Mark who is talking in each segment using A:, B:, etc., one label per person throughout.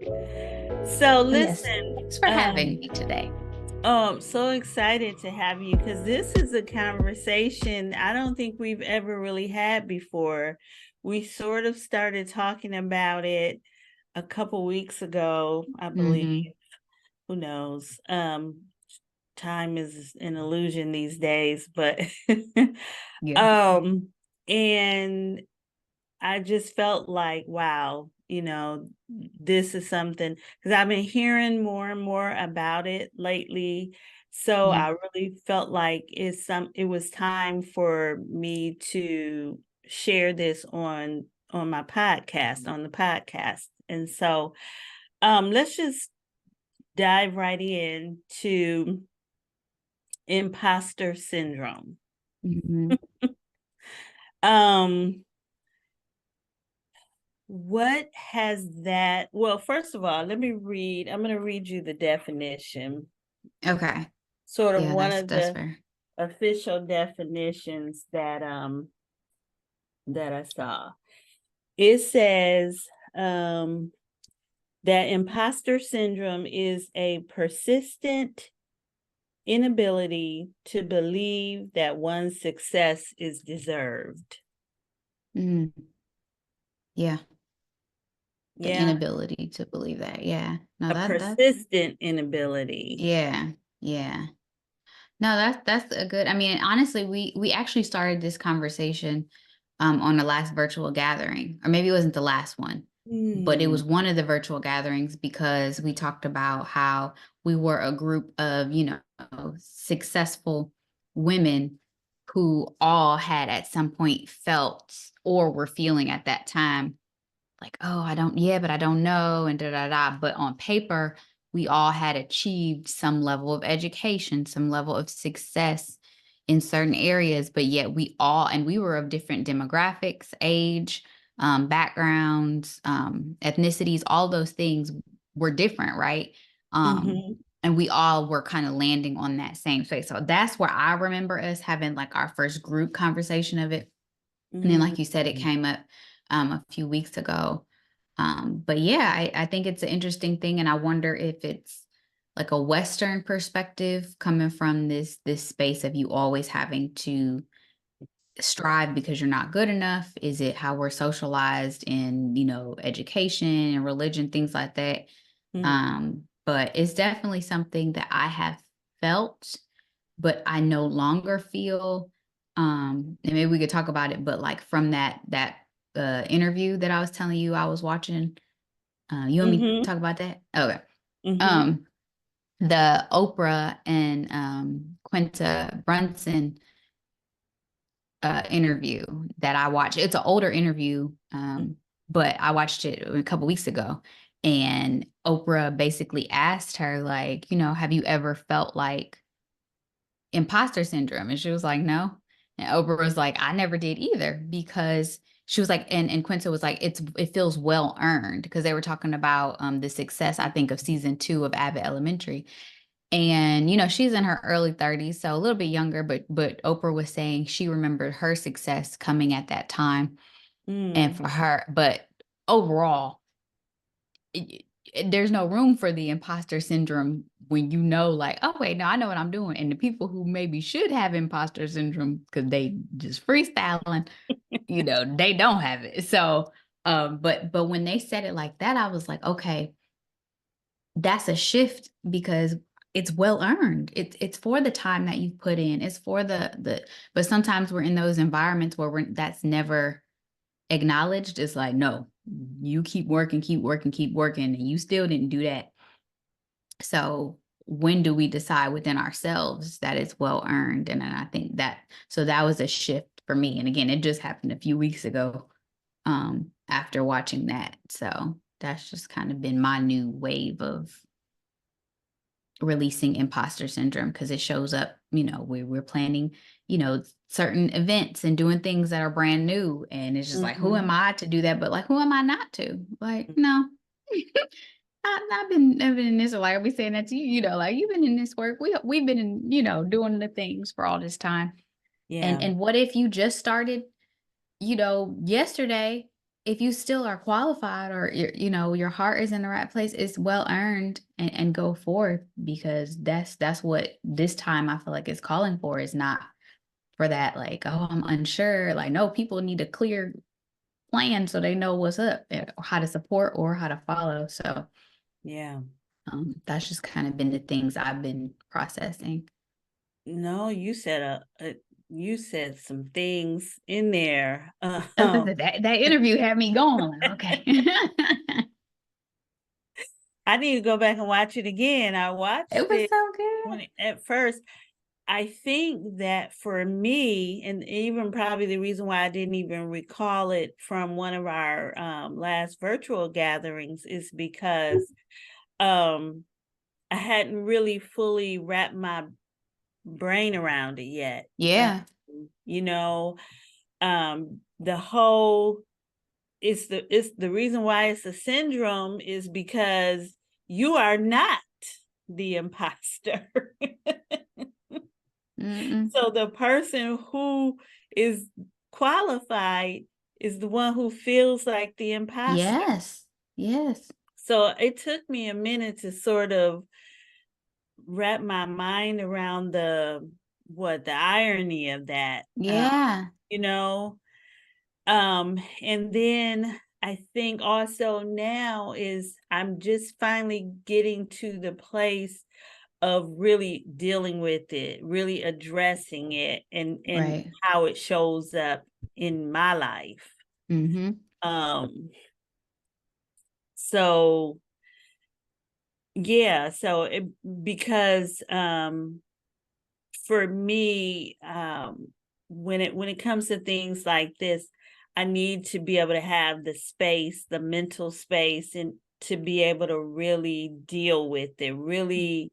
A: So
B: Yes.
A: listen,
B: Thanks for having me today.
A: so excited to have you because this is a conversation I don't think we've ever really had before. We sort of started talking about it a couple weeks ago, I believe.
B: Mm-hmm.
A: Who knows? Time is an illusion these days, but
B: Yeah.
A: um, and I just felt like, wow, this is something because I've been hearing more and more about it lately. So
B: Yeah.
A: I really felt like it was time for me to share this on my podcast, on the podcast. And so let's just dive right in to imposter syndrome.
B: Mm-hmm.
A: Um What has that? Well, first of all, I'm going to read you the definition,
B: Okay.
A: sort of
B: Yeah,
A: one
B: that's
A: of
B: that's
A: the
B: fair.
A: official definitions that I saw. It says that imposter syndrome is a persistent inability to believe that one's success is deserved.
B: Mm, yeah, the
A: Yeah,
B: inability to believe that. Yeah. No,
A: a
B: that's
A: persistent inability.
B: yeah, yeah. No, that's a good. I mean, honestly, we actually started this conversation on the last virtual gathering, or maybe it wasn't the last one, but it
A: Hmm.
B: was one of the virtual gatherings because we talked about how we were a group of, successful women who all had at some point felt or were feeling at that time like, oh, I don't, yeah, but I don't know, and da da da. But on paper, we all had achieved some level of education, some level of success in certain areas, but yet we were of different demographics, age, backgrounds, ethnicities, all those things were different, right?
A: Hmm.
B: And we all were kind of landing on that same space. So that's where I remember us having like our first group conversation of it. And then,
A: Hmm.
B: like you said, it came up a few weeks ago. But yeah, I think it's an interesting thing, and I wonder if it's like a Western perspective coming from this space of you always having to strive because you're not good enough. Is it how we're socialized in education and religion, things like that? But it's definitely something that I have felt, but I no longer feel. And maybe we could talk about it, but like from that interview that I was telling you I was watching, you want me to
A: Hmm.
B: talk about that? Okay.
A: Hmm.
B: Um, the Oprah and Quinta Brunson interview that I watched. It's an older interview, but I watched it a couple weeks ago. And Oprah basically asked her, like, have you ever felt like imposter syndrome? And she was like, no. And Oprah was like, I never did either, because she was like, and Quinta was like, it feels well earned, because they were talking about the success, I think, of season 2 of Abbott Elementary. And she's in her early 30s, so a little bit younger, but Oprah was saying she remembered her success coming at that time. And
A: Mm.
B: for her, but overall, there's no room for the imposter syndrome when like, oh wait, no, I know what I'm doing. And the people who maybe should have imposter syndrome because they just freestyling, they don't have it. So but when they said it like that, I was like, okay, that's a shift, because it's well earned. It's for the time that you've put in. It's for the but sometimes we're in those environments where that's never acknowledged. It's like, no, you keep working, keep working, and you still didn't do that. So when do we decide within ourselves that it's well earned? And then I think that was a shift for me. And again, it just happened a few weeks ago, after watching that. So that's just kind of been my new wave of releasing imposter syndrome, because it shows up, we're planning, certain events and doing things that are brand new. And it's just like, who am
A: Hmm.
B: I to do that? But like, who am I not to? Like, no. I've been in this, like I'll be saying that to you, like you've been in this work. We've been in, doing the things for all this time.
A: Yeah.
B: And what if you just started, yesterday, if you still are qualified or your heart is in the right place, it's well earned, and go forth, because that's what this time I feel like it's calling for. Is not for that, like, oh, I'm unsure. Like, no, people need a clear plan so they know what's up, or how to support or how to follow. So
A: Yeah.
B: that's just kind of been the things I've been processing.
A: No, you said some things in there.
B: That interview had me going. Okay.
A: I need to go back and watch it again. I watched
B: It was
A: it
B: so good.
A: at first. I think that for me, and even probably the reason why I didn't even recall it from one of our last virtual gatherings, is because I hadn't really fully wrapped my brain around it yet.
B: Yeah.
A: You know, the whole it's the reason why it's a syndrome is because you are not the imposter.
B: Mm-mm.
A: So the person who is qualified is the one who feels like the imposter.
B: Yes. Yes.
A: So it took me a minute to sort of wrap my mind around the irony of that.
B: Yeah.
A: You know, and then I think also now is I'm just finally getting to the place of really dealing with it, really addressing it, and
B: Right.
A: how it shows up in my life.
B: Mm-hmm.
A: Um, so yeah, so because for me, when it comes to things like this, I need to be able to have the space, the mental space, and to be able to really deal with it, really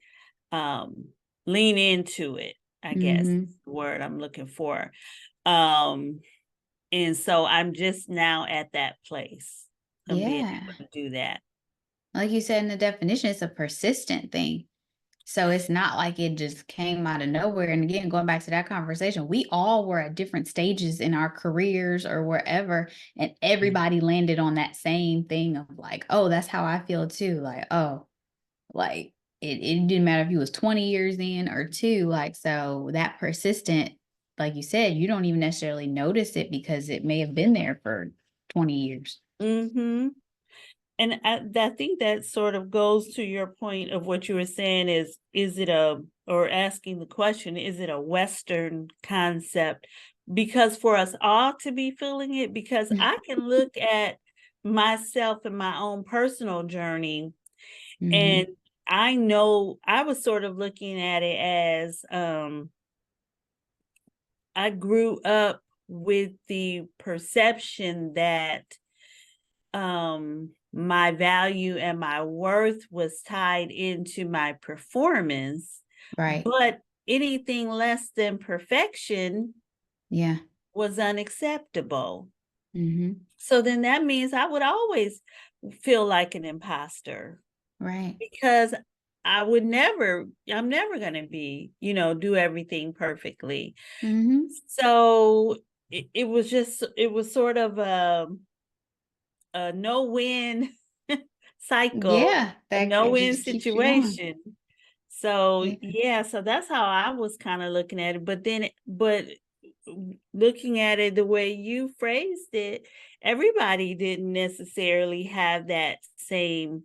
A: um lean into it, I guess is
B: Mm-hmm.
A: the word I'm looking for. Um and so I'm just now at that place of being
B: Yeah.
A: able to do that.
B: Like you said in the definition, it's a persistent thing. So it's not like it just came out of nowhere. And again, going back to that conversation, we all were at different stages in our careers or wherever, and everybody landed on that same thing of like, oh, that's how I feel too. Like, oh, like it didn't matter if you was 20 years in or two. Like, so that persistent, like you said, you don't even necessarily notice it because it may have been there for 20 years.
A: Mm-hmm. And I think that sort of goes to your point of what you were saying is it or asking the question, is it a Western concept? Because for us all to be feeling it, because I can look at myself and my own personal journey,
B: Mm-hmm.
A: and I know I was sort of looking at it as I grew up with the perception that my value and my worth was tied into my performance,
B: Right.
A: but anything less than perfection
B: Yeah.
A: was unacceptable.
B: Mm-hmm.
A: So then that means I would always feel like an imposter,
B: Right.
A: because I'm never going to be, do everything perfectly.
B: Mm-hmm.
A: So it was sort of a no-win cycle,
B: Yeah.
A: a
B: That
A: no-win
B: just keeps you going.
A: situation. So
B: Yeah.
A: yeah, so that's how I was kind of looking at it. But looking at it the way you phrased it, everybody didn't necessarily have that same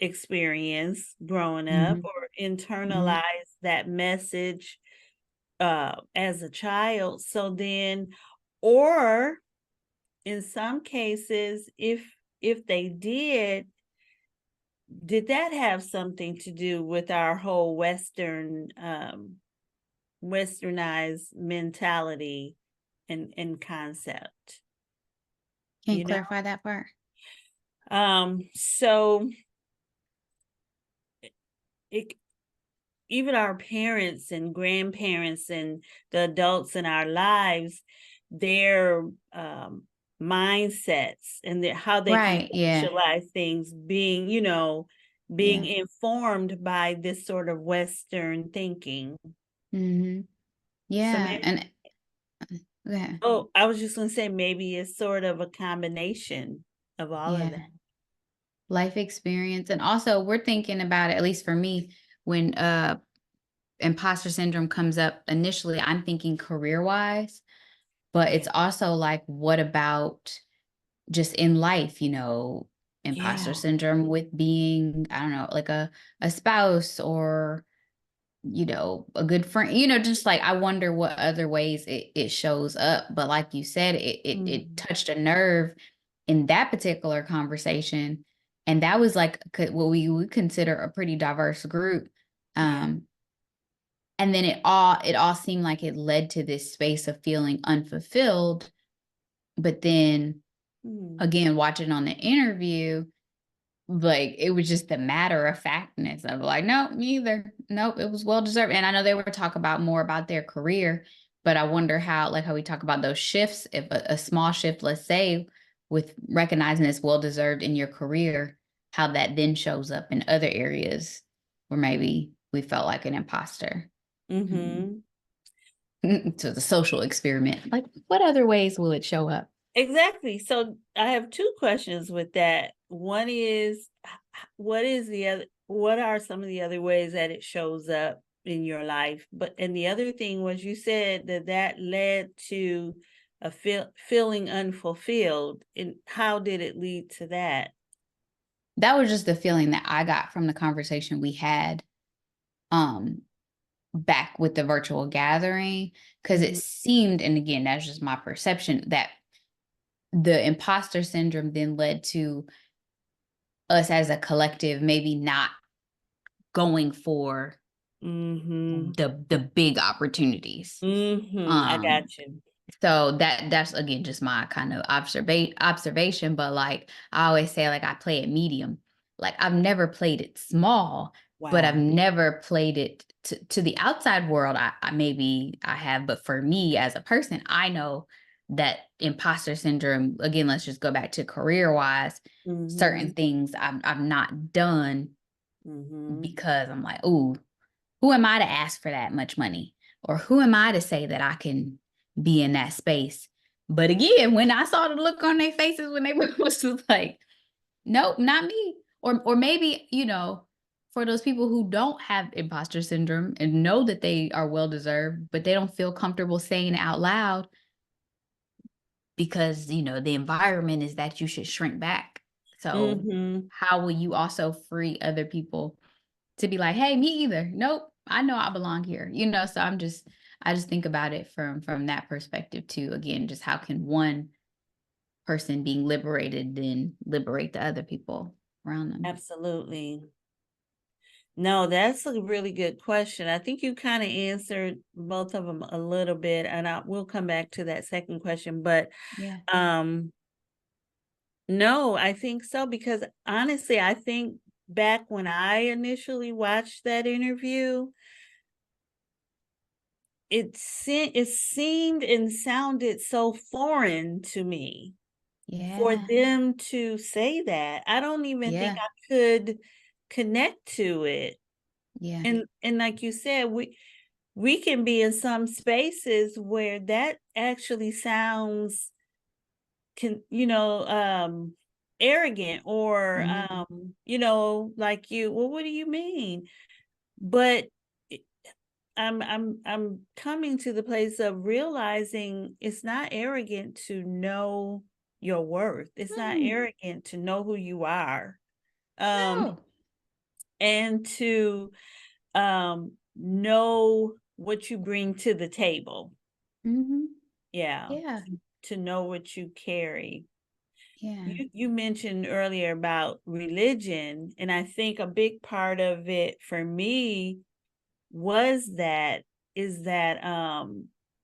A: experience growing up,
B: Mm-hmm.
A: or
B: Mm-hmm.
A: internalize that message as a child. So then, or in some cases, if they did that have something to do with our whole westernized mentality and concept,
B: Can you
A: you know?
B: clarify that part?
A: So it even our parents and grandparents and the adults in our lives, their mindsets and how they
B: Right. Yeah.
A: conceptualize things being
B: Yeah.
A: informed by this sort of Western thinking.
B: Mm-hmm.
A: So
B: Yeah.
A: maybe,
B: And Okay.
A: Oh, I was just going to say maybe it's sort of a combination of all of that.
B: Yeah. Life experience. And also we're thinking about it, at least for me, when imposter syndrome comes up initially, I'm thinking career wise, but
A: Yeah.
B: it's also like, what about just in life, imposter
A: Yeah.
B: syndrome with being, I don't know, like a spouse or, a good friend, just like I wonder what other ways it shows up. But like you said, it
A: Mm.
B: touched a nerve in that particular conversation. And that was like what we would consider a pretty diverse group.
A: Yeah.
B: Um, and then it all seemed like it led to this space of feeling unfulfilled. But then
A: Mm.
B: again, watching on the interview, like it was just the matter of factness of like, no, me either. Nope, it was well deserved. And I know they were talking about more about their career, but I wonder how, like how we talk about those shifts, if a small shift, let's say, with recognizing it's well deserved in your career, how that then shows up in other areas where maybe we felt like an imposter. Mhm.
A: Mm-hmm.
B: To the social experiment. Like, what other ways will it show up?
A: Exactly. So I have two questions with that. One is what are some of the other ways that it shows up in your life? But and the other thing was you said that led to a feeling unfulfilled. And how did it lead to that?
B: That was just the feeling that I got from the conversation we had um back with the virtual gathering, because it
A: Mhm.
B: seemed, and again, that's just my perception, that the imposter syndrome then led to us as a collective maybe not going for
A: Mhm.
B: the big opportunities.
A: Mhm. I got
B: um
A: you.
B: So that's again just my kind of observation, but like I always say, like I play it medium. Like I've never played it small, but I've
A: Wow.
B: never played it to the outside world. I maybe I have, but for me as a person, I know that imposter syndrome. Again, let's just go back to career wise. Certain
A: Mhm.
B: things I've not done
A: Mhm.
B: because I'm like, ooh, who am I to ask for that much money? Or who am I to say that I can be in that space? But again, when I saw the look on their faces when they was just like, nope, not me. Or maybe, for those people who don't have imposter syndrome and know that they are well deserved, but they don't feel comfortable saying it out loud because, the environment is that you should shrink back. So
A: Mhm.
B: how will you also free other people to be like, hey, me either. Nope, I know I belong here. So I just think about it from that perspective too. Again, just how can one person being liberated then liberate the other people around them?
A: Absolutely. No, that's a really good question. I think you kind of answered both of them a little bit, and I will come back to that second question. But
B: Yeah.
A: um, no, I think so because honestly, I think back when I initially watched that interview, it seemed and sounded so foreign to me for
B: Yeah.
A: them to say that. I don't even think
B: Yeah.
A: I could connect to it.
B: Yeah.
A: And like you said, we can be in some spaces where that actually sounds arrogant or
B: Hmm.
A: like well, what do you mean? But it- I'm coming to the place of realizing it's not arrogant to know your worth. It's not
B: Hmm.
A: arrogant to know who you are. Um
B: No.
A: and to know what you bring to the table.
B: Hmm.
A: Yeah,
B: Yeah.
A: to know what you carry.
B: Yeah.
A: You mentioned earlier about religion, and I think a big part of it for me was that is that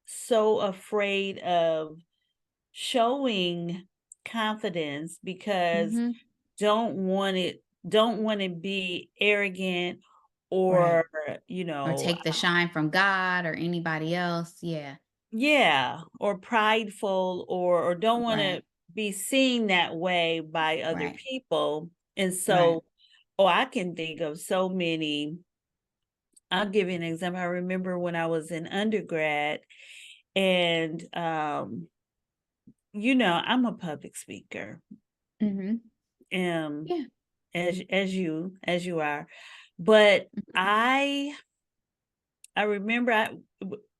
A: so afraid of showing confidence because
B: Hmm.
A: don't want it don't want to be arrogant
B: Right.
A: or
B: Or take the shine from God or anybody else. Yeah.
A: yeah, or prideful or don't want
B: Right.
A: to be seen that way by other
B: Right.
A: people. And
B: Right.
A: so, oh, I can think of so many. I'll give you an example. I remember when I was in undergrad And you know, I'm a public speaker.
B: Yeah.
A: As you are. But I remember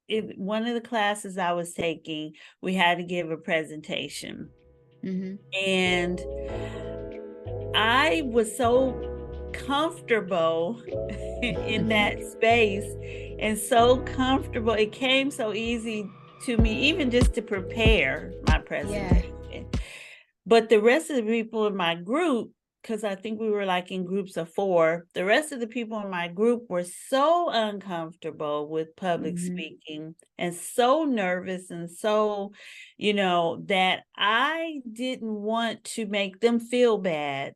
A: in one of the classes I was taking, we had to give a presentation. And I was so comfortable in that space, and so comfortable. It came so easy to me, even just to prepare my presentation. But the rest of the people in my group, because I think we were like in groups of 4, the rest of the people in my group were so uncomfortable with public speaking and so nervous and so, you know, that I didn't want to make them feel bad.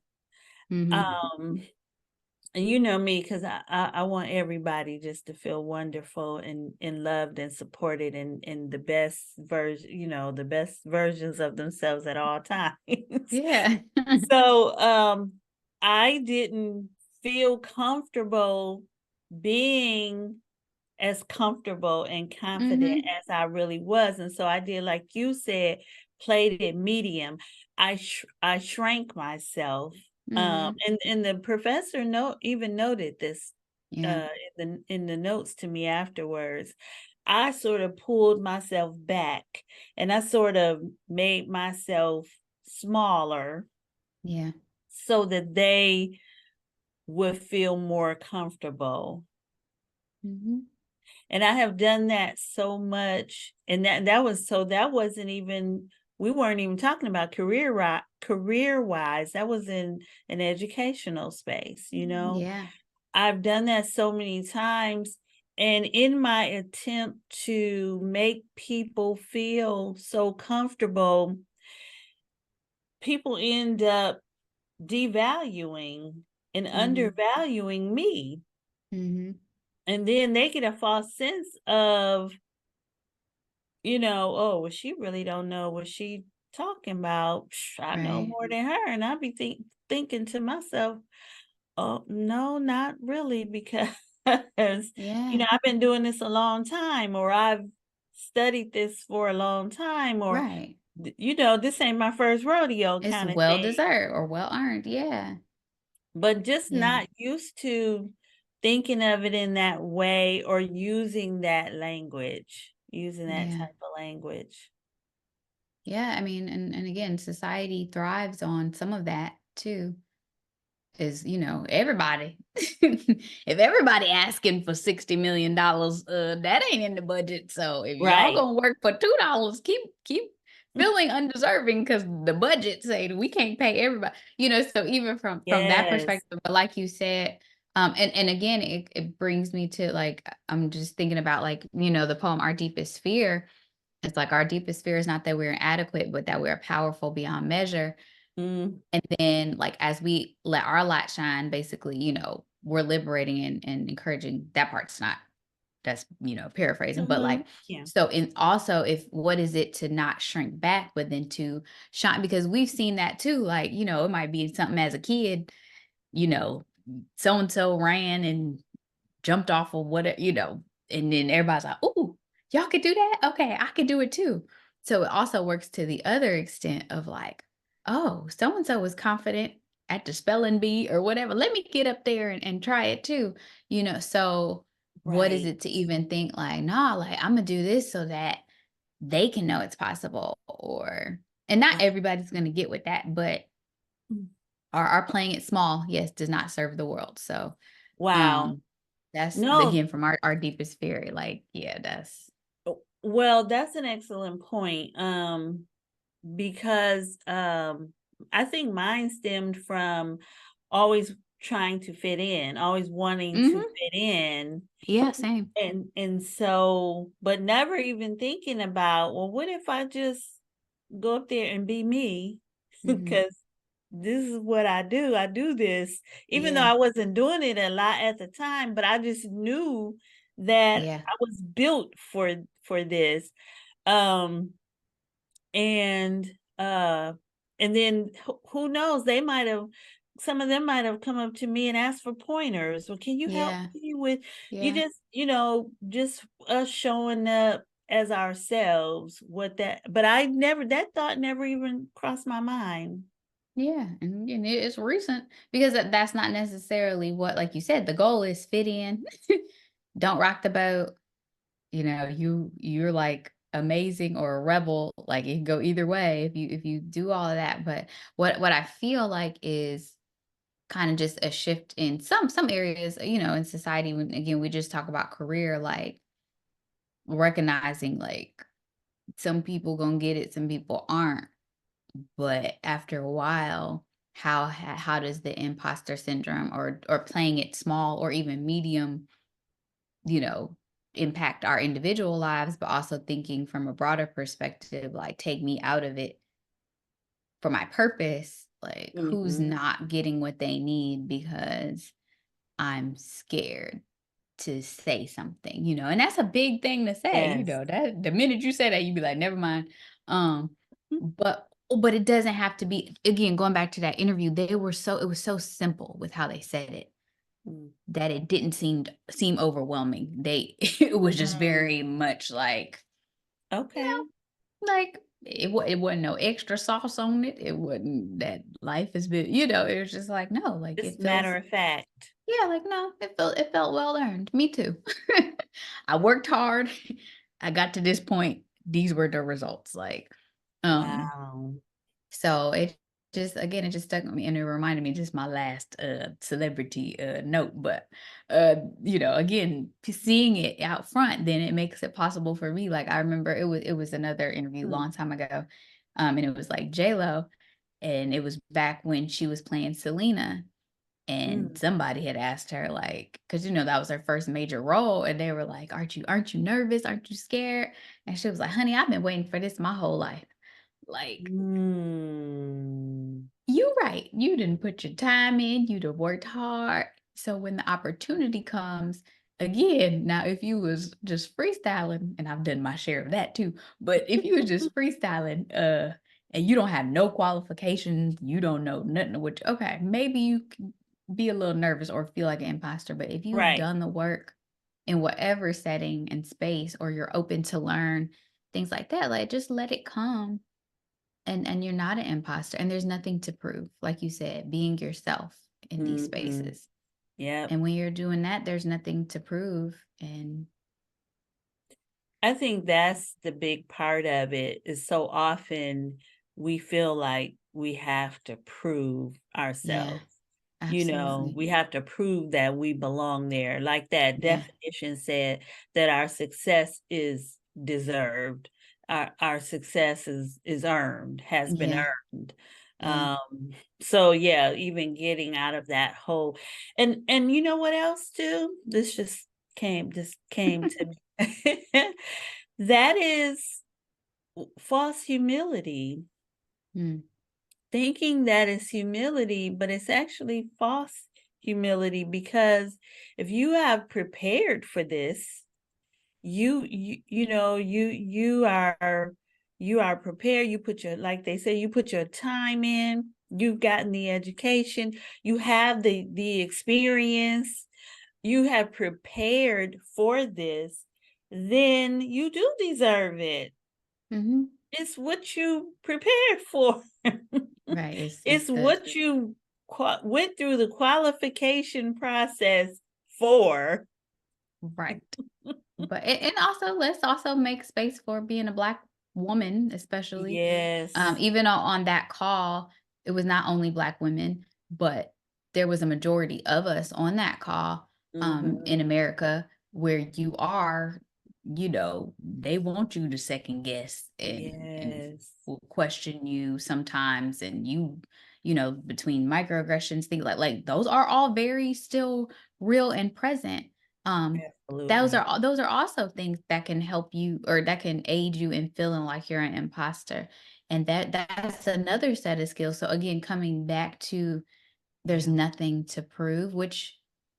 A: And you know me, because I want everybody just to feel wonderful and loved and supported and the best version, you know, the best versions of themselves at all times.
B: Yeah.
A: So I didn't feel comfortable being as comfortable and confident as I really was. And so I did, like you said, played it medium. I shrank myself. And the professor even noted this in the notes to me afterwards. I sort of pulled myself back and I sort of made myself smaller.
B: Yeah.
A: So that they would feel more comfortable. And I have done that so much. And that wasn't even, we weren't even talking about career wise. That was in an educational space, you know.
B: Yeah.
A: I've done that so many times. And in my attempt to make people feel so comfortable, people end up devaluing and undervaluing me. And then they get a false sense of, you know, oh, well, she really don't know what she talking about. I know more than her. And I'll be thinking to myself, oh, no, not really, because, you know, I've been doing this a long time, or I've studied this for a long time, or, you know, this ain't my first rodeo
B: It's
A: kind of
B: well
A: thing.
B: deserved or well earned. Yeah.
A: But just not used to thinking of it in that way or using that language, using that type of language.
B: Yeah, I mean, and again, society thrives on some of that too. Is, you know, everybody. If everybody asking for $60 million, that ain't in the budget. So if y'all
A: Right.
B: gonna work for $2, keep feeling undeserving because the budget say we can't pay everybody. You know, so even from that
A: Yes.
B: perspective, but like you said, and again, it brings me to like I'm just thinking about like, you know, the poem Our Deepest Fear. It's like our deepest fear is not that we're inadequate, but that we're powerful beyond measure.
A: Mm.
B: And then, like, as we let our light shine, basically, you know, we're liberating and encouraging. That part's not, that's, you know, paraphrasing, but like,
A: Yeah.
B: so in also, if what is it to not shrink back, but then to shine, because we've seen that too. Like, you know, it might be something as a kid, you know, so and so ran and jumped off of whatever, you know, and then everybody's like, "Ooh, y'all could do that? Okay, I could do it too." So it also works to the other extent of like, "Oh, so and so was confident at the spelling bee or whatever. Let me get up there and try it too." You know, so what is
A: Right.
B: it to even think like, nah, like I'm gonna do this so that they can know it's possible, or and not
A: Right.
B: everybody's gonna get with that, but
A: Mm.
B: our playing it small, yes, does not serve the world. So
A: Wow.
B: um that's
A: No,
B: again from our deepest fear. Like, yeah, that's
A: well, that's an excellent point. Because I think mine stemmed from always trying to fit in, always wanting to fit in.
B: yeah, same.
A: And so, but never even thinking about, well, what if I just go up there and be me? Because this is what I do. I do this, even though
B: Yeah,
A: I wasn't doing it a lot at the time, but I just knew that
B: yeah,
A: I was built for this. Um, and uh and then who knows, some of them might have come up to me and asked for pointers. Well, can you help
B: yeah,
A: me with, you
B: yeah,
A: just, you know, just us showing up as ourselves, but that thought never even crossed my mind.
B: Yeah, and it's recent because that's not necessarily what, like you said, the goal is fit in, don't rock the boat. You're like amazing or a rebel. Like it can go either way if you do all of that. But what I feel like is kind of just a shift in some areas, in society. When again we just talk about career, like recognizing like some people gonna get it, some people aren't. But after a while, how does the imposter syndrome or playing it small or even medium, you know, impact our individual lives, but also thinking from a broader perspective, like take me out of it for my purpose, like who's
A: Hmm.
B: not getting what they need because I'm scared to say something, and that's a big thing to say,
A: Yes.
B: that the minute you say that, you be like, never mind. Um, but it doesn't have to be, again, going back to that interview, it was so simple with how they said it that it didn't seem overwhelming. It was just
A: Mm.
B: very much like,
A: Okay.
B: like it wasn't no extra sauce on it. It wasn't that life has been, it was just like, no, like
A: Just
B: it
A: matter
B: feels,
A: of fact.
B: yeah, like no, it felt well earned. Me too. I worked hard. I got to this point. These were the results. Like, um,
A: Wow.
B: so it just stuck with me and it reminded me just my last celebrity note. But again, seeing it out front, then it makes it possible for me. Like I remember it was another interview
A: Mm.
B: long time ago. And it was like J-Lo, and it was back when she was playing Selena. And
A: Mm.
B: somebody had asked her, like, because that was her first major role, and they were like, aren't you nervous? Aren't you scared? And she was like, honey, I've been waiting for this my whole life. Like,
A: Mm.
B: you right. You didn't put your time in, you'd have worked hard. So when the opportunity comes, again, now if you was just freestyling, and I've done my share of that too, but if you was just freestyling, and you don't have no qualifications, you don't know nothing, which okay, maybe you can be a little nervous or feel like an imposter. But if you've
A: Right.
B: done the work in whatever setting and space, or you're open to learn things like that, like just let it come, and you're not an imposter, and there's nothing to prove, like you said, being yourself in these
A: Hmm.
B: spaces.
A: Yep.
B: And when you're doing that, there's nothing to prove. And
A: I think that's the big part of it is so often we feel like we have to prove
B: yeah,
A: ourselves.
B: absolutely.
A: We have to prove that we belong there. Like that
B: Yeah,
A: definition said, that our success is deserved. Our success is earned, has been
B: yeah,
A: earned.
B: yeah.
A: Um, so yeah, even getting out of that hole. And you know what else too? This just came to me. That is false humility.
B: Mm,
A: Thinking that is humility, but it's actually false humility, because if you have prepared for this, you are prepared, you put your, like they say, you put your time in, you've gotten the education, you have the experience, you have prepared for this, then you do deserve it.
B: hmm.
A: It's what you prepared for.
B: Right. It's
A: It's
B: the
A: what you went through the qualification process for.
B: right. But and also, let's also make space for being a Black woman, especially.
A: Yes.
B: Even on that call, it was not only Black women, but there was a majority of us on that call, in
A: Mhm.
B: America, where you are, they want you to second guess and
A: Yes.
B: will question you sometimes, and between microaggressions, things like those are all very still real and present. Um,
A: Absolutely.
B: those are also things that can help you, or that can aid you in feeling like you're an imposter. And that's another set of skills. So again, coming back to, there's
A: Yeah.
B: nothing to prove, which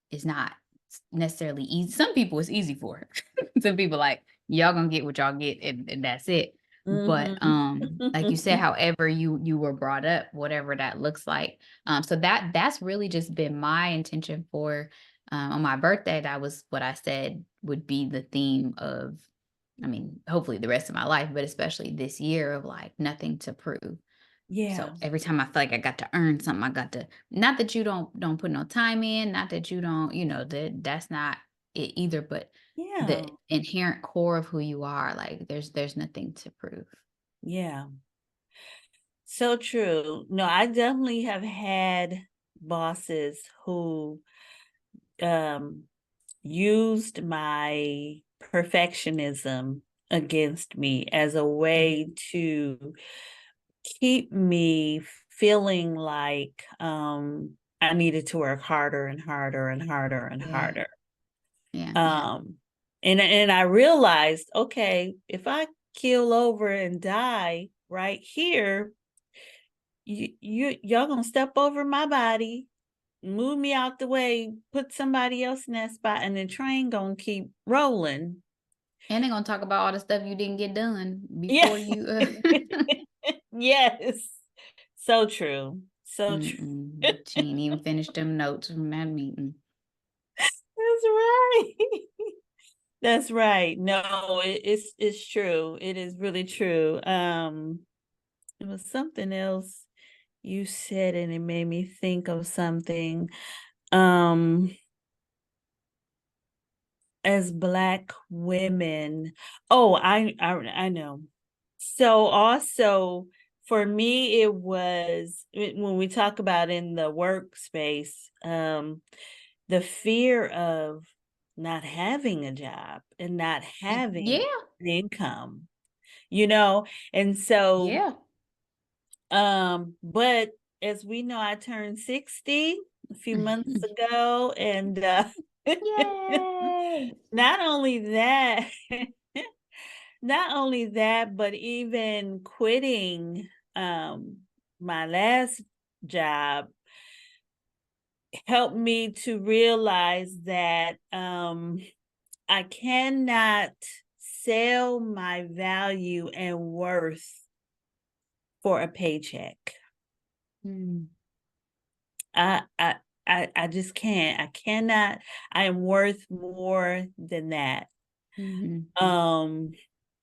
B: is not necessarily easy. Some people it's easy for. Some people like, y'all gonna get what y'all get, and that's it. But
A: Mhm.
B: like you said, however you were brought up, whatever that looks like. So that's really just been my intention for, on my birthday. That was what I said would be the theme of I mean, hopefully the rest of my life, but especially this year of like nothing to prove.
A: Yeah.
B: So every time I feel like I got to earn something, I got to, not that you don't put no time in, not that you don't, that's not it either, but the
A: Yeah.
B: inherent core of who you are, like there's nothing to prove.
A: Yeah. So true. No, I definitely have had bosses who um used my perfectionism against me as a
B: Mm.
A: way to keep me feeling like I needed to work harder and harder and harder and
B: Yeah.
A: harder.
B: Yeah.
A: Um and I realized, okay, if I keel over and die right here, y'all gonna step over my body, move me out the way, put somebody else in that spot, and the train gonna keep rolling.
B: And they're gonna talk about all the stuff you didn't get done
A: Yeah.
B: before you
A: Yes. So true. So true.
B: Mm-mm. She ain't even finished them notes from that meeting.
A: That's right. That's right. No, it's true. It is really true. It was something else you said, and it made me think of something. Um, as Black women, oh, I know. So also for me, it was when we talk about in the workspace, the fear of not having a job and not having
B: Yeah.
A: an income, you know? And so,
B: Yeah.
A: but as we know, I turned 60 a few months ago, and
B: Yay.
A: not only that, not only that, but even quitting my last job helped me to realize that I cannot sell my value and worth for a paycheck.
B: Mm.
A: I I I just can't. I cannot. I am worth more than that.
B: Mhm.
A: Um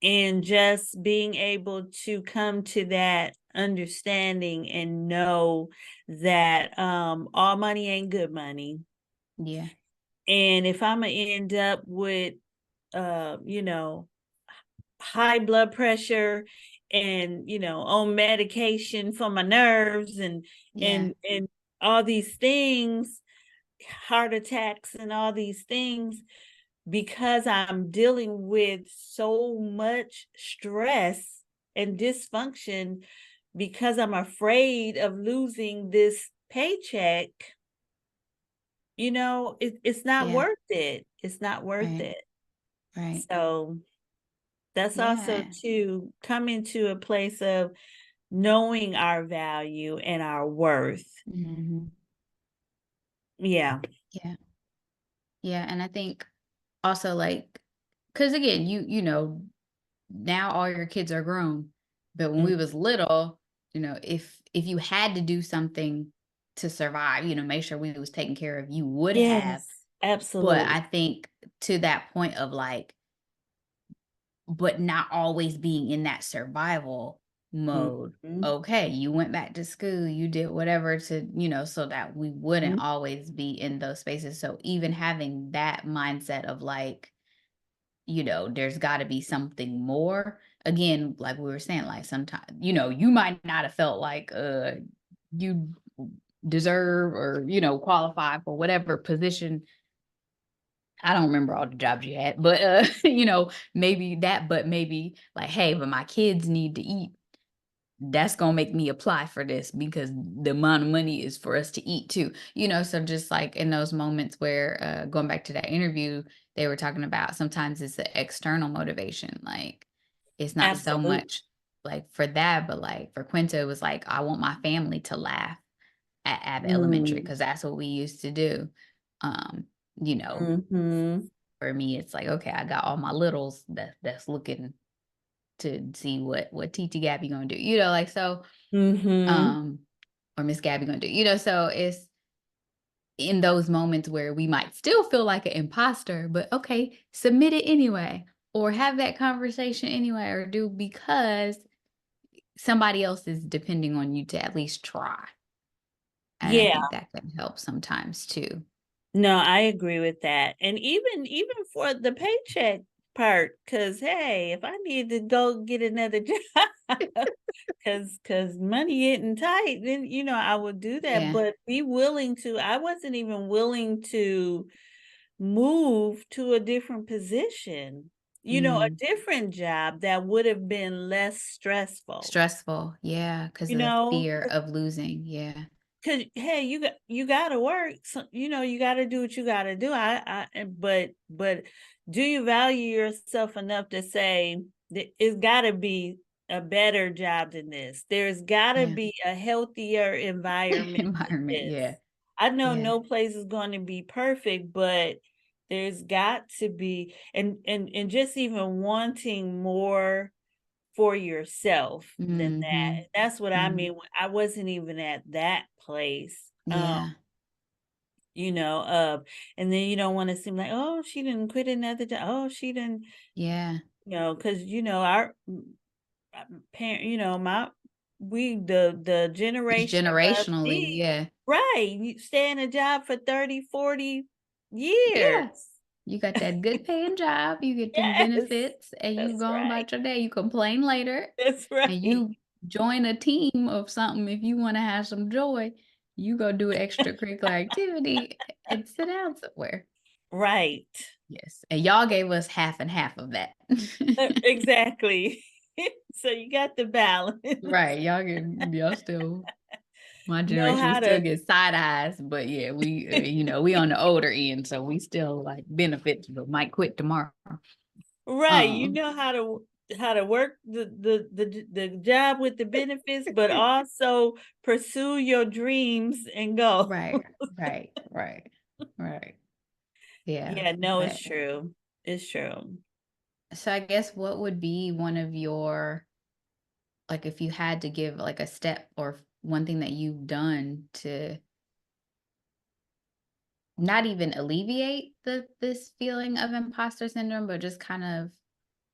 A: and just being able to come to that understanding and know that all money ain't good money.
B: Yeah.
A: And if I'm gonna end up with you know, high blood pressure and on medication for my nerves
B: Yeah.
A: and all these things, heart attacks and all these things, because I'm dealing with so much stress and dysfunction, because I'm afraid of losing this paycheck, it's not
B: Yeah.
A: worth it. It's not worth
B: Right.
A: it.
B: Right.
A: So that's also
B: Yeah.
A: to come into a place of knowing our value and our worth.
B: Mhm.
A: Yeah.
B: Yeah. Yeah. And I think also like, because again, now all your kids are grown, but when
A: Mm.
B: we was little, if you had to do something to survive, make sure we was taken care of, you would have.
A: Yes,
B: But
A: absolutely.
B: I think to that point of like, but not always being in that survival mode.
A: Mhm.
B: Okay, you went back to school, you did whatever to, so that we wouldn't
A: Mhm.
B: always be in those spaces. So even having that mindset of like, there's got to be something more. Again, like we were saying, like sometimes, you might not have felt like you deserve or, qualify for whatever position. I don't remember all the jobs you had, but maybe that, but maybe like, hey, but my kids need to eat. That's gonna make me apply for this because the amount of money is for us to eat too. So just like in those moments where going back to that interview, they were talking about sometimes it's the external motivation. Like it's not so
A: Absolutely.
B: much like for that, but like for Quinta, it was like, I want my family to laugh at Abbott Elementary
A: Mm.
B: because that's what we used to do. Um, you know,
A: Mhm.
B: for me, it's like, okay, I got all my littles that's looking to see what TT Gabby gonna do, like so,
A: Mhm.
B: um, or Miss Gabby gonna do, so it's in those moments where we might still feel like an imposter, but okay, submit it anyway. or have that conversation anyway, or do because somebody else is depending on you to at least try. And I
A: Yeah.
B: think that can help sometimes too.
A: No, I agree with that. And even for the paycheck part, because hey, if I need to go get another job, because money getting tight, then I would do that.
B: Yeah.
A: But be willing to. I wasn't even willing to move to a different position. A
B: Mm.
A: different job that would have been less stressful.
B: Stressful. Yeah. Because
A: You
B: of the
A: know,
B: fear of losing. Yeah.
A: because hey, you gotta work. So, you gotta do what you gotta do. But do you value yourself enough to say that it's gotta be a better job than this? There's gotta
B: Yeah.
A: be a healthier environment than
B: Environment.
A: this.
B: Yeah.
A: I know
B: Yeah.
A: no place is going to be perfect, but there's got to be, and just even wanting more for yourself than that.
B: Mm-hmm.
A: And that's what I
B: Mm.
A: mean. I wasn't even at that place.
B: Yeah.
A: You know, uh, and then you don't want to seem like, oh, she didn't quit another job. Oh, she didn't,
B: Yeah.
A: because our parent, my the
B: It's
A: generation above
B: generationally.
A: me,
B: Yeah.
A: right? You stay in a job for 30, 40 years.
B: Yeah. You got that good paying job, you get them
A: Yes,
B: benefits, and you
A: that's
B: go on
A: right.
B: about your day. You complain later,
A: That's
B: and
A: right.
B: you join a team of something if you wanna have some joy. You go do extracurricular activity and sit down somewhere.
A: Right.
B: Yes, and y'all gave us half and half of that.
A: Exactly. So you got the balance.
B: Right, y'all still my
A: Know
B: generation, we
A: how
B: still
A: to
B: get side eyes, but yeah, we on the older end, so we still, like, benefits, but might quit tomorrow.
A: right, you
B: Um
A: know how to work the job with the benefits, but also pursue your dreams and go.
B: Right, right, right, right. Yeah,
A: Yeah, no, it's
B: but
A: true. It's true.
B: so I guess what would be one of your like if you had to give like a step or one thing that you've done to not even alleviate this feeling of imposter syndrome, but just kind of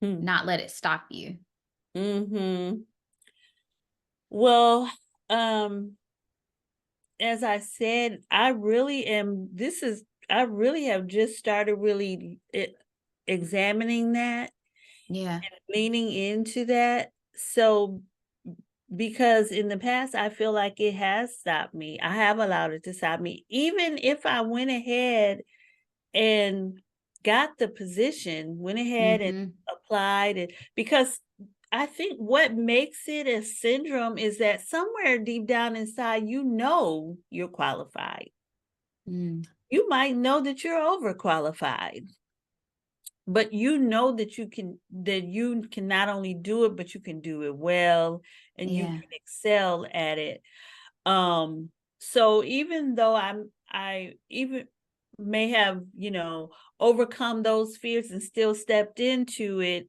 A: Hmm.
B: not let it stop you?
A: Mhm. Well, um, as I said, I really have just started really examining that,
B: Yeah,
A: leaning into that. So, because in the past, I feel like it has stopped me. I have allowed it to stop me. Even if I went ahead and got the position, went ahead and
B: mhm,
A: applied it, because I think what makes it a syndrome is that somewhere deep down inside, you're qualified.
B: mm,
A: You might know that you're overqualified, but that you can not only do it, but you can do it well and you
B: yeah,
A: can excel at it. Um, so even though I even may have, overcome those fears and still stepped into it,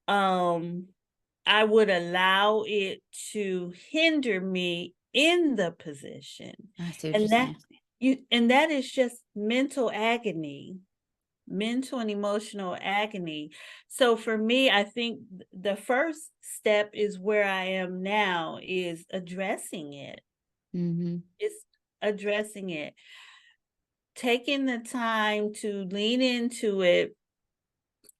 A: um, I would allow it to hinder me in the position.
B: I see what you're
A: And that
B: saying.
A: and that is just mental and emotional agony. So for me, I think the first step is where I am now is addressing it.
B: Mhm,
A: It's addressing it, taking the time to lean into it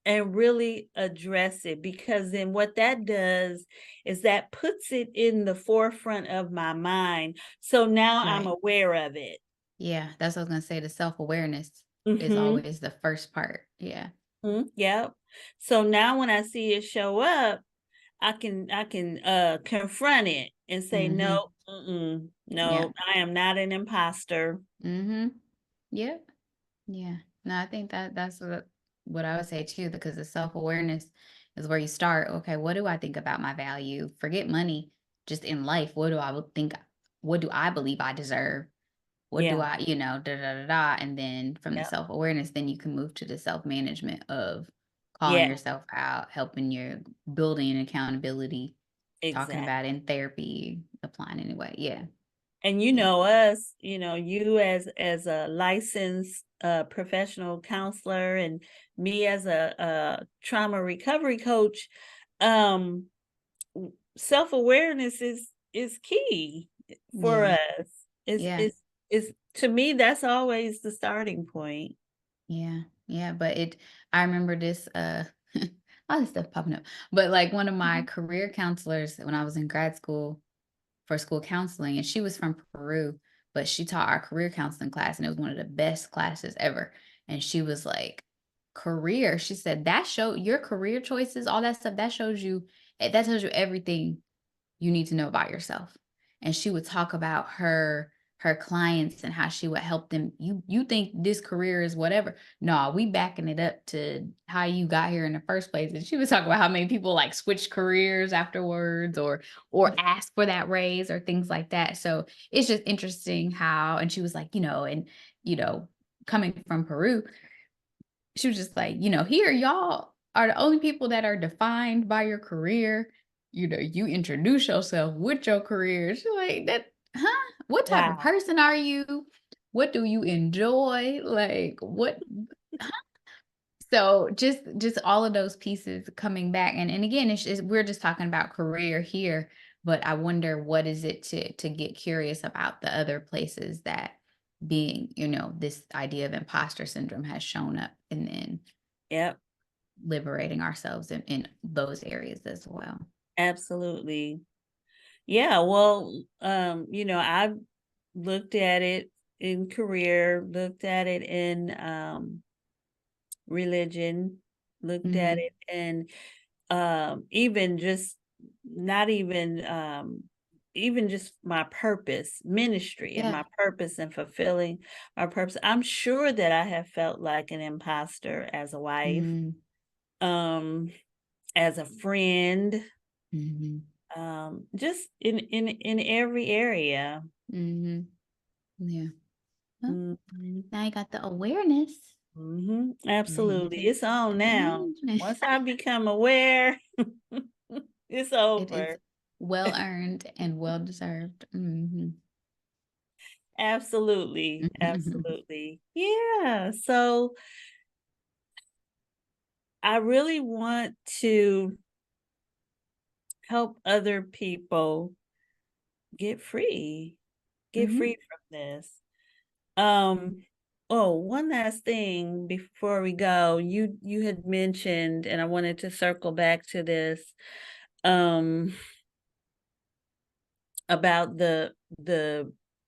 A: and really address it, because then what that does is that puts it in the forefront of my mind. So now I'm
B: right.
A: aware of it.
B: Yeah, that's what I was gonna say, the self-awareness is
A: Mhm.
B: always the first part. Yeah,
A: Yep. So now when I see it show up, I can confront it and say,
B: mhm,
A: no,
B: yeah,
A: no, I am not an imposter.
B: mhm, yep. Yeah. No, I think that's what I would say too, because the self-awareness is where you start. Okay, what do I think about my value? Forget money, just in life. What do I believe I deserve? What do
A: Yeah.
B: I, da da da da. And then from the
A: Yep.
B: self-awareness, then you can move to the self-management of calling
A: Yeah.
B: yourself out, helping your building accountability, talking
A: Exactly.
B: about in therapy, applying anyway. Yeah.
A: And you know us, you as a licensed professional counselor, and me as a trauma recovery coach, um, self-awareness is key for
B: Yeah.
A: us. Is
B: Yeah.
A: is to me, that's always the starting point.
B: Yeah. Yeah. But I remember this, all this stuff popping up. But like one of my
A: Mhm.
B: career counselors when I was in grad school for school counseling, and she was from Peru, but she taught our career counseling class, and it was one of the best classes ever. And she was like, career, she said, that show your career choices, all that stuff, that tells you everything you need to know about yourself. And she would talk about her clients and how she would help them. You think this career is whatever. No, we backing it up to how you got here in the first place. And she was talking about how many people like switch careers afterwards or ask for that raise or things like that. So it's just interesting how, and she was like, you know, coming from Peru, she was just like, here y'all are the only people that are defined by your career. You introduce yourself with your career. She's like, that, huh? What type of
A: Wow.
B: person are you? What do you enjoy? Like what? Huh? So just all of those pieces coming back. And again, we're just talking about career here, but I wonder what is it to get curious about the other places that being, this idea of imposter syndrome has shown up, and then
A: Yep,
B: liberating ourselves in those areas as well.
A: absolutely. Yeah, well, I've looked at it in career, looked at it in religion, looked at
B: Mhm.
A: it in even just not even even just my purpose, ministry, and
B: Yeah.
A: my purpose and fulfilling my purpose. I'm sure that I have felt like an imposter as a wife,
B: Mm.
A: um, as a friend,
B: Mhm.
A: just in every area.
B: Mhm. Yeah. Well,
A: Mhm.
B: now you got the awareness. Now you
A: Absolutely.
B: can
A: It's on
B: take
A: now.
B: management.
A: Once I become aware, it's
B: It is
A: over.
B: well earned and well deserved. Mhm.
A: Absolutely. Absolutely. Yeah. So I really want to help other people get free, get
B: Mhm.
A: free from this. Um, oh, one last thing before we go. You had mentioned, and I wanted to circle back to this, um, about the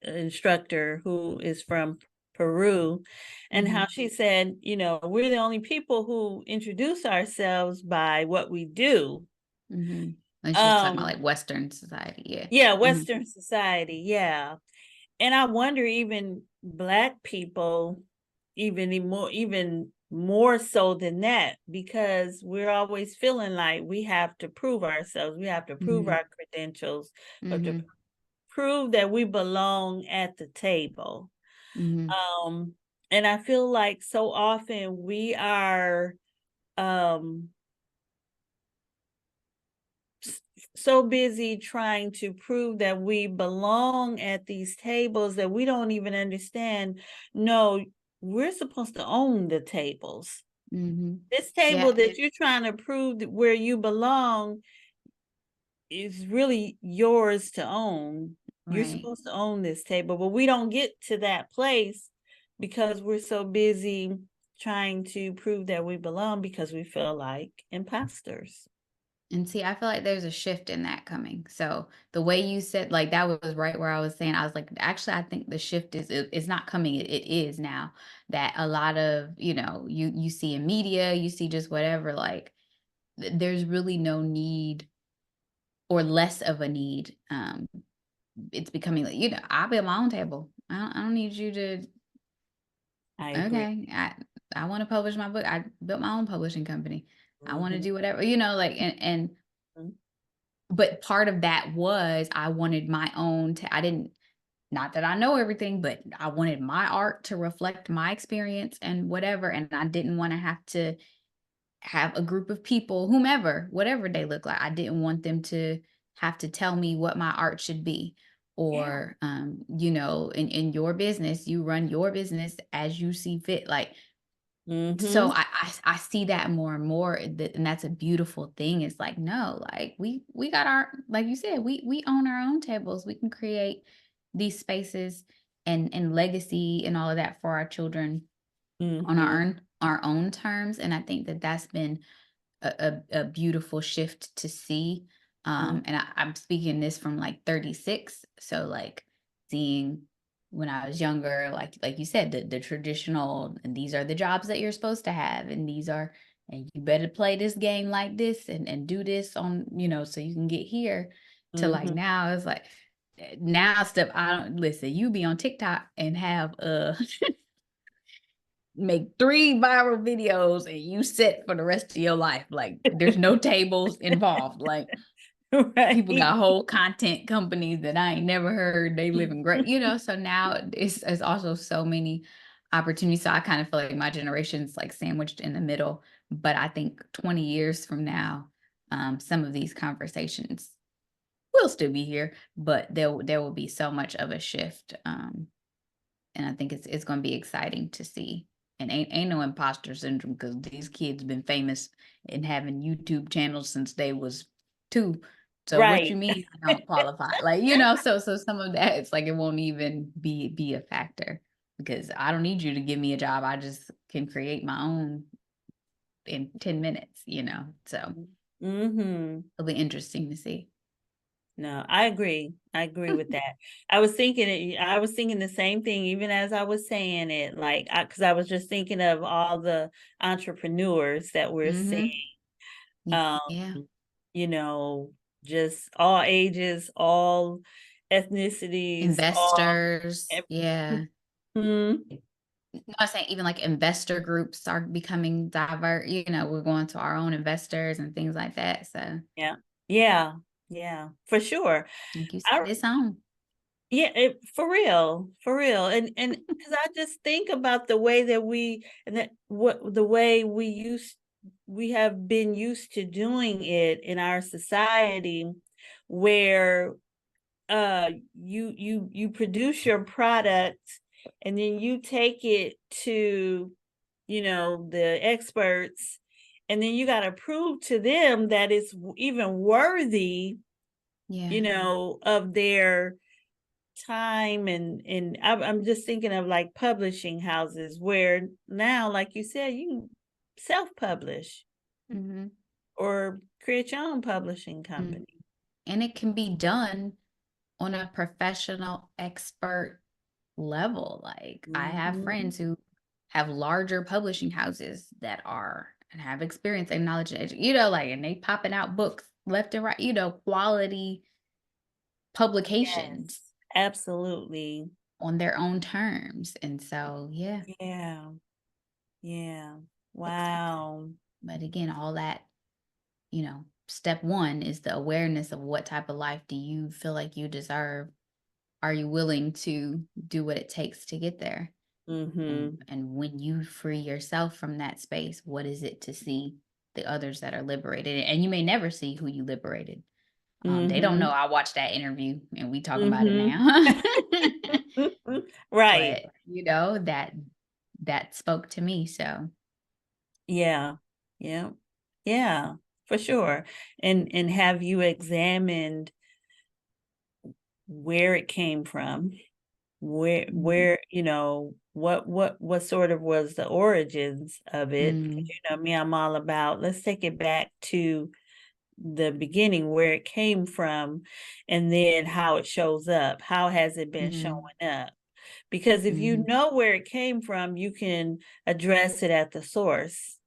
A: instructor who is from Peru, and how
B: Mhm.
A: she said, we're the only people who introduce ourselves by what we do.
B: Mhm. And she's talking about
A: Um,
B: like Western society. Yeah.
A: yeah,
B: Mhm.
A: Western society, yeah. And I wonder, even Black people, even more so than that, because we're always feeling like we have to prove ourselves, we have to prove
B: Mhm.
A: our credentials, we have to
B: Mhm.
A: prove that we belong at the table.
B: Mhm.
A: Um, and I feel like so often we are um so busy trying to prove that we belong at these tables that we don't even understand. No, we're supposed to own the tables.
B: Mhm.
A: This table
B: Yeah.
A: that you're trying to prove that where you belong is really yours to own. You're
B: Right.
A: supposed to own this table, but we don't get to that place because we're so busy trying to prove that we belong because we feel like imposters.
B: And see, I feel like there's a shift in that coming. So the way you said, like that was right where I was saying, I was like, actually, I think the shift it's not coming. It is now that a lot of, you see in media, you see just whatever, like there's really no need or less of a need. It's becoming like, I build my own table. I don't need you to,
A: I agree.
B: okay. I want to publish my book. I built my own publishing company. I want to
A: Mhm.
B: do whatever, like, and
A: Mhm.
B: but part of that was I wanted my own I didn't, not that I know everything, but I wanted my art to reflect my experience and whatever. And I didn't want to have to have a group of people, whomever, whatever they look like. I didn't want them to have to tell me what my art should be. or you know, in your business, you run your business as you see fit. Like, so
A: Mm-hmm.
B: I see that more and more, and that's a beautiful thing. It's like, no, like we got our, like you said, we own our own tables. We can create these spaces and legacy and all of that for our children on
A: Mm-hmm.
B: our own terms. And I think that that's been a beautiful shift to see. And I'm speaking this from like 36. So like seeing when I was younger, like you said, the traditional, and these are the jobs that you're supposed to have, and these are, and you better play this game like this and do this on, you know, so you can get here, to like
A: Mm-hmm.
B: now it's like, now stuff I don't listen, you be on TikTok and have make 3 viral videos and you set for the rest of your life. Like there's no tables involved. Like people
A: Right.
B: got whole content companies that I ain't never heard. They living great, you know. So now it's also so many opportunities. So I kind of feel like my generation's like sandwiched in the middle. But I think 20 years from now, some of these conversations will still be here, but there will be so much of a shift. And I think it's going to be exciting to see. And ain't no imposter syndrome, because these kids been famous and having YouTube channels since they was 2. So what
A: Right.
B: you mean you don't qualify? Like, you know, so some of that, it's like it won't even be a factor, because I don't need you to give me a job. I just can create my own in 10 minutes, you know. So
A: Mm-hmm.
B: it'll be interesting to see.
A: No, I agree. I agree with that. I was thinking the same thing, even as I was saying it, like, because I was just thinking of all the entrepreneurs that we're seeing,
B: Mm-hmm.
A: um,
B: Yeah.
A: you know, just all ages, all ethnicities, all.
B: Investors. Yeah.
A: Mhm.
B: No, I was saying even like investor groups are becoming diverse. You know, we're going to our own investors and things like that. So,
A: Yeah, yeah, yeah, for sure.
B: like you said,
A: I
B: it's on.
A: Yeah, for real, and because I just think about the way that we and that what the way we have been used to doing it in our society, where you produce your product and then you take it to, the experts, and then you got to prove to them that it's even worthy,
B: Yeah.
A: of their time. And I'm just thinking of like publishing houses where now, like you said, you can self-publish
B: Mm-hmm.
A: or create your own publishing
B: Mm.
A: company.
B: And it can be done on a professional expert level. Like I have
A: Mhm.
B: friends who have larger publishing houses that are and have experience and knowledge and you know, like, and they popping out books left and right, you know, quality publications
A: Yes, absolutely.
B: on their own terms. And so, yeah,
A: Yeah, yeah.
B: exciting.
A: Wow.
B: But again, all that, you know, step one is the awareness of what type of life do you feel like you deserve? Are you willing to do what it takes to get there?
A: Mm-hmm.
B: And when you free yourself from that space, what is it to see the others that are liberated? And you may never see who you liberated. They don't
A: Mm-hmm.
B: know I watched that interview and we talking about it
A: Mm-hmm.
B: now.
A: Right.
B: But you know, that spoke to me. So
A: Yeah. Yeah. Yeah, for sure. And have you examined where it came from?
B: mhm.
A: Where what sort of was the origins of it? Because
B: Mm,
A: me, I'm all about, let's take it back to the beginning, where it came from, and then how it shows up. How has it been
B: mm,
A: showing up? Because if you
B: mhm,
A: know where it came from, you can address it at the source,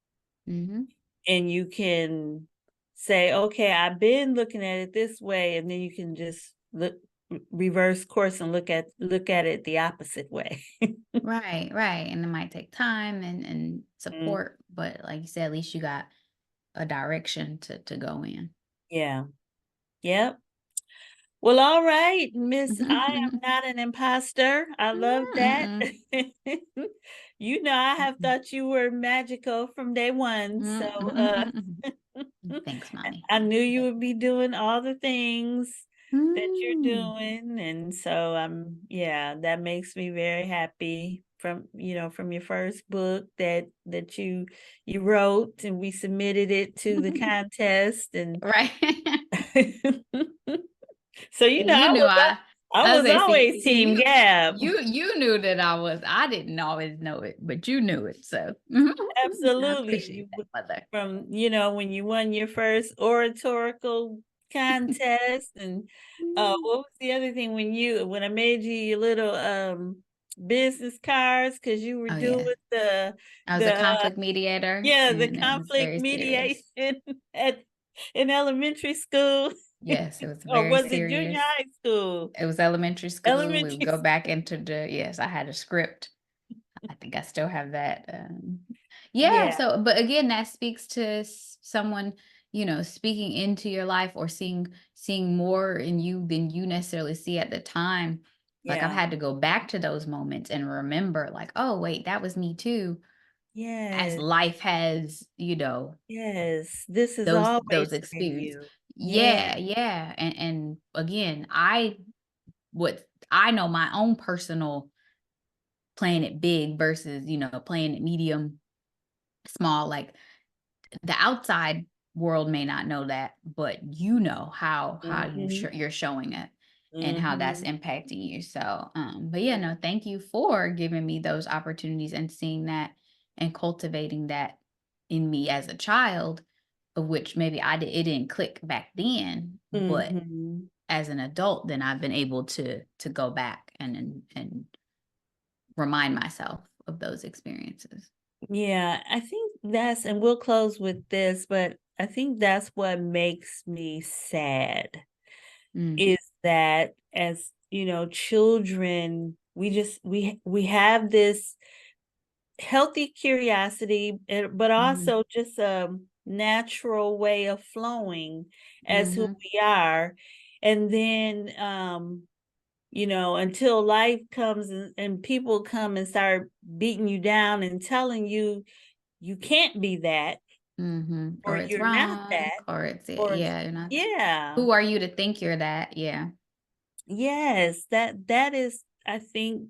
B: mhm.
A: and you can say, okay, I've been looking at it this way, and then you can just reverse course and look at it the opposite way.
B: Right, right. And it might take time and
A: Mm,
B: support, but like you said, at least you got a direction to go in.
A: yeah. Yep. Well, all right, Miss, I am not an imposter. I love that.
B: Mm-mm.
A: I have thought you were magical from day one. So
B: Mm-mm. Thanks, mommy.
A: I knew you would be doing all the things. that you're
B: Mm.
A: doing. And so yeah, that makes me very happy from, from your first book that you wrote, and we submitted it to the contest. And
B: Right.
A: so
B: And you knew
A: I
B: I was
A: was
B: like,
A: always
B: see,
A: Team Gab.
B: you knew that I didn't always know it, but you knew it. So I
A: Absolutely.
B: appreciate that, mother.
A: From, when you won your first oratorical contest, and what was the other thing when I made you your little business cards, because you were
B: Oh
A: doing
B: yeah. I was a
A: the
B: conflict mediator,
A: the
B: and it was
A: conflict
B: very
A: mediation
B: serious.
A: at in elementary school.
B: Yes, it was
A: Or
B: very
A: was it junior
B: serious.
A: high school?
B: It was elementary school. We would
A: Elementary
B: go
A: school.
B: back into yes, I had a script. I think I still have that. Yeah.
A: Yeah,
B: So, but again, that speaks to someone, speaking into your life or seeing more in you than you necessarily see at the time. Like I've
A: yeah.
B: had to go back to those moments and remember, like, oh wait, that was me too. As
A: Yes,
B: life has,
A: yes. This has
B: those
A: always been
B: experience.
A: you. Yeah.
B: Yeah, yeah. And again, I know my own personal playing it big versus, playing it medium, small. Like the outside world may not know that, but you know how
A: Mhm.
B: you're showing it and how that's
A: Mhm.
B: impacting you. So, but yeah, no, thank you for giving me those opportunities and seeing that and cultivating that in me as a child, of which maybe it didn't click back then, but
A: Mhm.
B: as an adult, then I've been able to go back and remind myself of those experiences.
A: Yeah, I think and we'll close with this, but I think that's what makes me sad,
B: Mm,
A: is that, as children, we have this healthy curiosity, but
B: mhm,
A: also just a natural way of flowing as who
B: mhm,
A: we are. And then until life comes, and people come and start beating you down and telling you you can't be that,
B: mhm.
A: or
B: Or it's
A: you're not
B: wrong,
A: that,
B: or it's
A: or
B: yeah, you're not.
A: yeah.
B: Who are you to think you're that? Yeah,
A: Yes, that is, I think,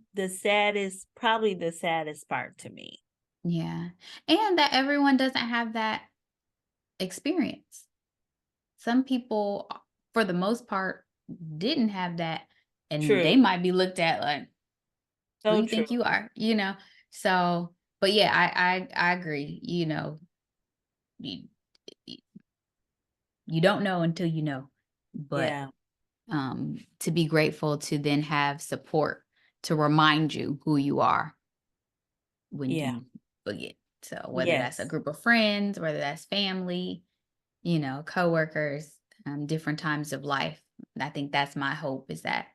A: probably the saddest part to me.
B: yeah, and that everyone doesn't have that experience. Some people, for the most part, didn't have that, and they
A: True.
B: might be looked at like, "Who
A: So
B: you
A: true.
B: think you are?" So, but yeah, I agree. You, you don't know until you know, but
A: Yeah.
B: to be grateful to then have support to remind you who you are when
A: Yeah.
B: you forget. So whether that's a
A: Yes.
B: group of friends, whether that's family, coworkers, different times of life. I think that's my hope, is that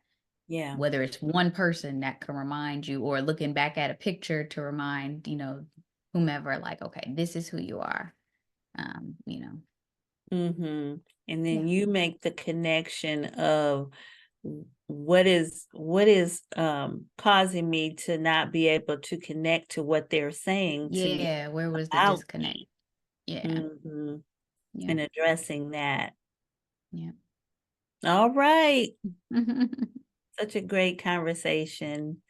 A: Yeah.
B: whether it's one person that can remind you or looking back at a picture to remind, whomever, like, okay, this is who you are. Um, you know,
A: Mhm. And then
B: yeah.
A: you make the connection of what is causing me to not be able to connect to what they're saying to me
B: Yeah. Where was the
A: about
B: disconnect?
A: me.
B: Yeah.
A: Mhm.
B: Yeah.
A: And addressing that.
B: Yeah.
A: All right. Such a great conversation.